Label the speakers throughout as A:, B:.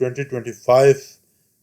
A: 2025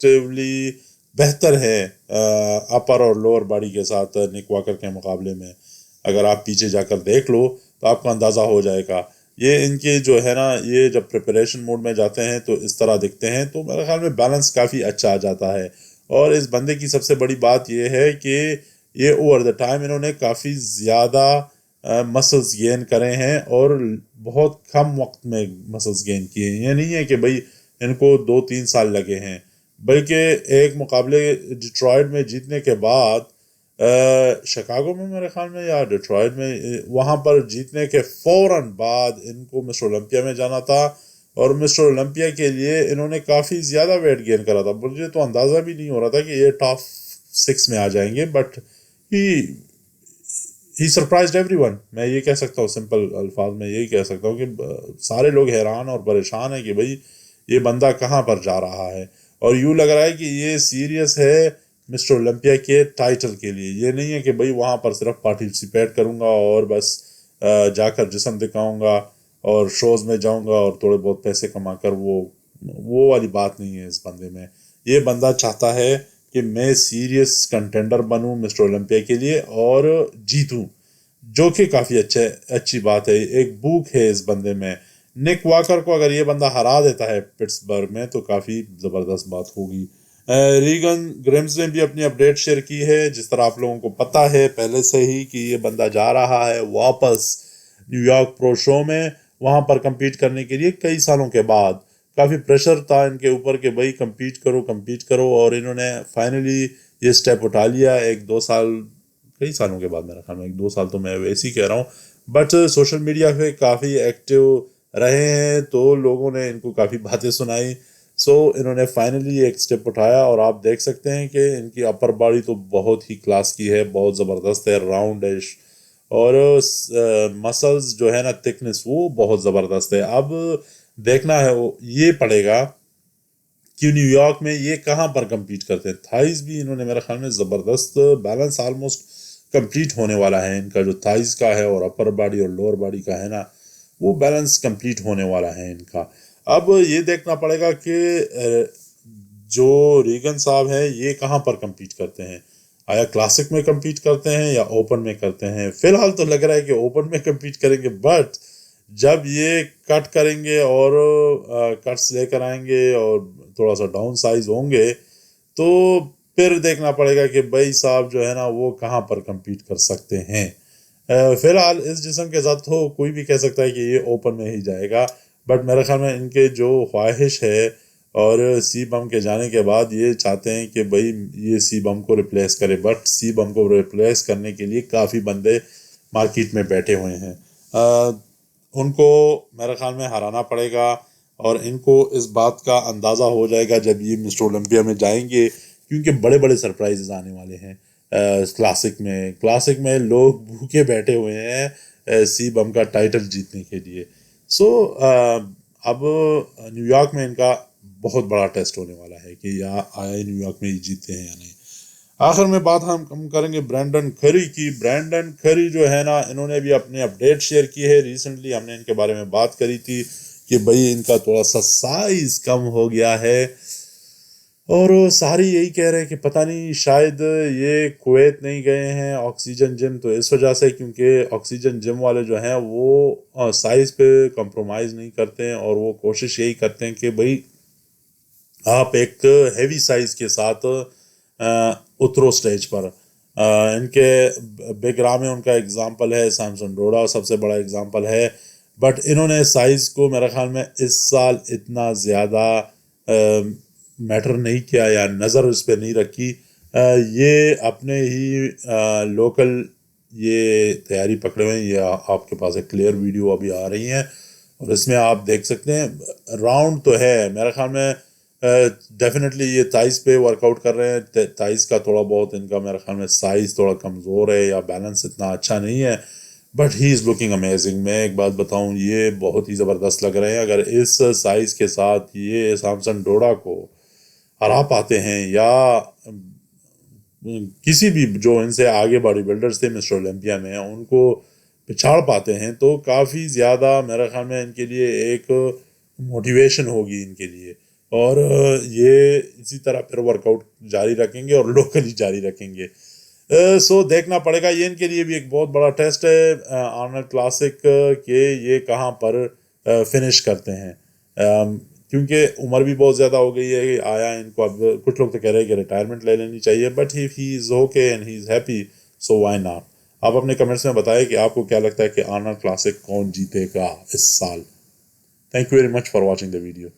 A: comparatively بہتر ہیں اپر اور لوور باڈی کے ساتھ نک واکر کے مقابلے میں. اگر آپ پیچھے جا کر دیکھ لو تو آپ کو اندازہ ہو جائے گا. یہ ان کے جو ہے نا یہ جب پریپریشن موڈ میں جاتے ہیں تو اس طرح دکھتے ہیں, تو میرے خیال میں بیلنس کافی اچھا آ جاتا ہے. اور اس بندے کی سب سے بڑی بات یہ ہے کہ یہ اوور دا ٹائم انہوں نے کافی زیادہ مسلز گین کرے ہیں اور بہت کم وقت میں مسلز گین کیے ہیں. یہ نہیں ہے کہ بھئی ان کو 2-3 سال لگے ہیں, بلکہ ایک مقابلے ڈیٹرائٹ میں جیتنے کے بعد شکاگو میں میرے خیال میں یا ڈیٹرائٹ میں, وہاں پر جیتنے کے فوراً بعد ان کو مسٹر اولمپیا میں جانا تھا, اور مسٹر اولمپیا کے لیے انہوں نے کافی زیادہ ویٹ گین کرا تھا. مجھے تو اندازہ بھی نہیں ہو رہا تھا کہ یہ ٹاپ 6 میں آ جائیں گے, but he surprised every one. میں یہ کہہ سکتا ہوں, سمپل الفاظ میں یہی کہہ سکتا ہوں کہ سارے لوگ حیران اور پریشان ہیں کہ بھئی یہ بندہ کہاں پر جا رہا ہے. اور یوں لگ رہا ہے کہ یہ سیریس ہے مسٹر اولمپیا کے ٹائٹل کے لیے. یہ نہیں ہے کہ بھئی وہاں پر صرف پارٹیسپیٹ کروں گا اور بس جا کر جسم دکھاؤں گا اور شوز میں جاؤں گا اور تھوڑے بہت پیسے کما کر وہ والی بات نہیں ہے اس بندے میں. یہ بندہ چاہتا ہے کہ میں سیریس کنٹینڈر بنوں مسٹر اولمپیا کے لیے اور جیتوں, جو کہ کافی اچھی بات ہے. ایک بھوک ہے اس بندے میں. نک واکر کو اگر یہ بندہ ہرا دیتا ہے پٹسبرگ میں تو کافی زبردست بات ہوگی. ریگن گریمز نے بھی اپنی اپڈیٹ شیئر کی ہے. جس طرح آپ لوگوں کو پتہ ہے پہلے سے ہی کہ یہ بندہ جا رہا ہے واپس نیو یارک پرو شو میں, وہاں پر کمپیٹ کرنے کے لیے کئی سالوں کے بعد. کافی پریشر تھا ان کے اوپر کہ بھائی کمپیٹ کرو, اور انہوں نے فائنلی یہ سٹیپ اٹھا لیا 1-2 سال, کئی سالوں کے بعد. میرا خیال میں 1-2 سال تو میں ویسے ہی کہہ رہا ہوں, بٹ سوشل میڈیا پہ کافی ایکٹیو رہے ہیں تو لوگوں نے ان کو کافی باتیں سنائی. سو انہوں نے فائنلی ایک سٹیپ اٹھایا, اور آپ دیکھ سکتے ہیں کہ ان کی اپر باڈی تو بہت ہی کلاس کی ہے, بہت زبردست ہے, راؤنڈش, اور مسلز جو ہے نا تھکنس وہ بہت زبردست ہے. اب دیکھنا ہے یہ پڑے گا کہ نیو یارک میں یہ کہاں پر کمپیٹ کرتے ہیں. تھائز بھی انہوں نے میرے خیال میں زبردست بیلنس آلموسٹ کمپلیٹ ہونے والا ہے ان کا, جو تھائز کا ہے اور اپر باڈی اور لوور باڈی کا ہے نا وہ بیلنس کمپلیٹ ہونے والا ہے ان کا. اب یہ دیکھنا پڑے گا کہ جو ریگن صاحب ہیں یہ کہاں پر کمپیٹ کرتے ہیں. آیا کلاسک میں کمپیٹ کرتے ہیں یا اوپن میں کرتے ہیں؟ فی الحال تو لگ رہا ہے کہ اوپن میں کمپیٹ کریں گے, بٹ جب یہ کٹ کریں گے اور کٹس لے کر آئیں گے اور تھوڑا سا ڈاؤن سائز ہوں گے تو پھر دیکھنا پڑے گا کہ بھائی صاحب جو ہے نا وہ کہاں پر کمپیٹ کر سکتے ہیں. فی الحال اس جسم کے ساتھ تو کوئی بھی کہہ سکتا ہے کہ یہ اوپن میں ہی جائے گا, بٹ میرے خیال میں ان کے جو خواہش ہے اور سی بم کے جانے کے بعد یہ چاہتے ہیں کہ بھئی یہ سی بم کو ریپلیس کرے, بٹ سی بم کو ریپلیس کرنے کے لیے کافی بندے مارکیٹ میں بیٹھے ہوئے ہیں. ان کو میرے خیال میں ہرانا پڑے گا, اور ان کو اس بات کا اندازہ ہو جائے گا جب یہ مسٹر اولمپیا میں جائیں گے, کیونکہ بڑے بڑے سرپرائزز آنے والے ہیں. کلاسک میں لوگ بھوکے بیٹھے ہوئے ہیں سی بم کا ٹائٹل جیتنے کے لیے. سو اب نیو یارک میں ان کا بہت بڑا ٹیسٹ ہونے والا ہے کہ آیا نیو یارک میں ہی جیتے ہیں یا نہیں. آخر میں بات ہم کریں گے برینڈن کھری کی. برینڈن کھری جو ہے نا انہوں نے بھی اپنے اپڈیٹ شیئر کی ہے. ریسنٹلی ہم نے ان کے بارے میں بات کری تھی کہ بھئی ان کا تھوڑا سا سائز کم ہو گیا ہے, اور سارے یہی کہہ رہے ہیں کہ پتہ نہیں شاید یہ کویت نہیں گئے ہیں آکسیجن جم, تو اس وجہ سے, کیونکہ آکسیجن جم والے جو ہیں وہ سائز پہ کمپرومائز نہیں کرتے ہیں, اور وہ کوشش یہی کرتے ہیں کہ بھئی آپ ایک ہیوی سائز کے ساتھ اترو سٹیج پر. ان کے بگ رام میں ان کا اگزامپل ہے, سیمسن ڈوڈا سب سے بڑا اگزامپل ہے, بٹ انہوں نے سائز کو میرے خیال میں اس سال اتنا زیادہ میٹر نہیں کیا یا نظر اس پہ نہیں رکھی. یہ اپنے ہی لوکل یہ تیاری پکڑے ہوئے ہیں. یہ آپ کے پاس ایک کلیئر ویڈیو ابھی آ رہی ہیں اور اس میں آپ دیکھ سکتے ہیں راؤنڈ تو ہے. میرے خیال میں ڈیفینیٹلی یہ تھائز پہ ورک آؤٹ کر رہے ہیں. تھائز کا تھوڑا بہت ان کا میرے خیال میں سائز تھوڑا کمزور ہے یا بیلنس اتنا اچھا نہیں ہے, but he is looking amazing. میں ایک بات بتاؤں, یہ بہت ہی زبردست لگ رہے ہیں. اگر اس سائز کے ساتھ یہ سیمسن ڈوڈا کو ہرا پاتے ہیں یا کسی بھی جو ان سے آگے باڈی بلڈرز تھے مسٹر اولمپیا میں ان کو پچھاڑ پاتے ہیں, تو کافی زیادہ میرے خیال میں ان کے لیے ایک موٹیویشن ہوگی ان کے لیے اور یہ اسی طرح پھر ورک آؤٹ جاری رکھیں گے اور لوکلی جاری رکھیں گے. سو دیکھنا پڑے گا. یہ ان کے لیے بھی ایک بہت بڑا ٹیسٹ ہے آرنلڈ کلاسک کہ یہ کہاں پر فنش کرتے ہیں، کیونکہ عمر بھی بہت زیادہ ہو گئی ہے. آیا ان کو اب کچھ لوگ تو کہہ رہے ہیں کہ ریٹائرمنٹ لے لینی چاہیے، but he is okay and he is happy, so why not. آپ اپنے کمنٹس میں بتائیں کہ آپ کو کیا لگتا ہے کہ آرنلڈ کلاسک کون جیتے گا اس سال. Thank you very much for watching the video.